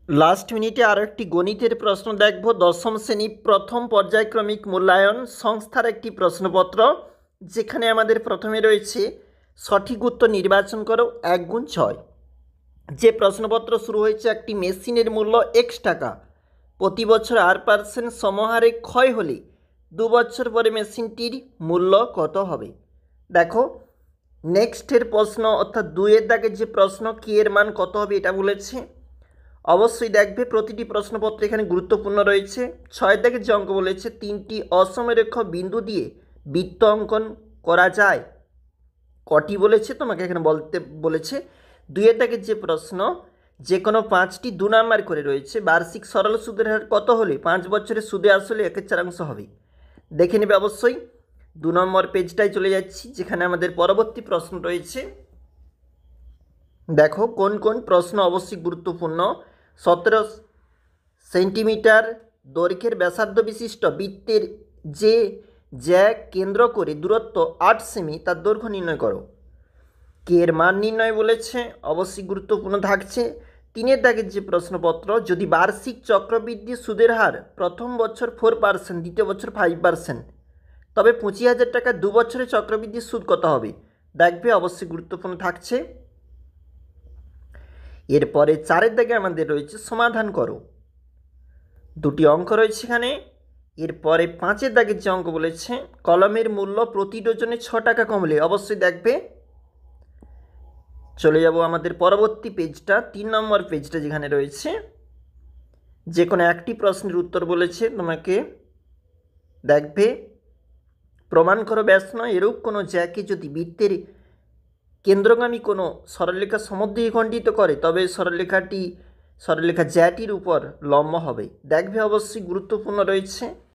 Last মিনিটে আরও একটি গণিতের প্রশ্ন দেখব। দশম শ্রেণী প্রথম পর্যায়ক্রমিক মূল্যায়ন সংস্থার একটি প্রশ্নপত্র, যেখানে আমাদের প্রথমে রয়েছে সঠিক উত্তর নির্বাচন করো 1 × 6। যে প্রশ্নপত্র শুরু হয়েছে, একটি মেশিনের মূল্য এক্স টাকা প্রতি বছর 8% সমহারে ক্ষয় হলে 2 বছর পরে মেশিনটির মূল্য কত হবে। দেখো, নেক্সটের প্রশ্ন অর্থাৎ 2-এর দাগের যে প্রশ্ন, কি এর মান কত হবে এটা বলেছে। অবশ্যই দেখবে প্রতিটি প্রশ্নপত্র এখানে গুরুত্বপূর্ণ রয়েছে। 6-এর দাগের যে অঙ্ক বলেছে, 3টি অসমরেখ বিন্দু দিয়ে বৃত্ত অঙ্কন করা যায়, কটি বলেছে তোমাকে এখানে বলতে বলেছে। 2-এর দাগের যে প্রশ্ন, যে কোনো 5টি 2 নাম্বার করে রয়েছে, বার্ষিক সরল সুদের হার কত হলে 5 বছরের সুদে আসলে 1/4 হবে। দেখে নেবে অবশ্যই। 2 নম্বর পেজটায় চলে যাচ্ছি, যেখানে আমাদের পরবর্তী প্রশ্ন রয়েছে। দেখো কোন কোন প্রশ্ন অবশ্যই গুরুত্বপূর্ণ। 17 সেন্টিমিটার দৈর্ঘ্যের ব্যাসার্ধ বিশিষ্ট বৃত্তের যে জ্যা কেন্দ্র করে দূরত্ব 8 সেমি, তার দৈর্ঘ্য নির্ণয় করো। কে এর মান নির্ণয় বলেছে, অবশ্যই গুরুত্বপূর্ণ থাকছে। 3-এর দাগের যে প্রশ্নপত্র, যদি বার্ষিক চক্রবৃদ্ধি সুদের হার প্রথম বছর 4%, দ্বিতীয় বছর 5%, তবে 25,000 টাকা 2 বছরে চক্রবৃদ্ধির সুদ কত হবে। দেখবে অবশ্যই গুরুত্বপূর্ণ থাকছে। এরপরে 4-এর দাগে আমাদের রয়েছে সমাধান করো। 2টি অঙ্ক রয়েছে এখানে। এরপরে 5-এর দাগের যে অঙ্ক বলেছে, কলমের মূল্য প্রতি ডজনে 6 টাকা কমলে, অবশ্যই দেখবে। চলে যাব আমাদের পরবর্তী পেজটা, 3 নম্বর পেজটা যেখানে রয়েছে। যে কোনো একটি প্রশ্নের উত্তর বলেছে তোমাকে। দেখবে, প্রমাণ করো ব্যাস নয় এরূপ কোনো জ্যাকে যদি বৃত্তের কেন্দ্রগামী কোনো সরলরেখা সমদ্বিখণ্ডিত করে, তবে সরলরেখা জ্যাটির উপর লম্ব হবে। দেখবে অবশ্যই গুরুত্বপূর্ণ রয়েছে।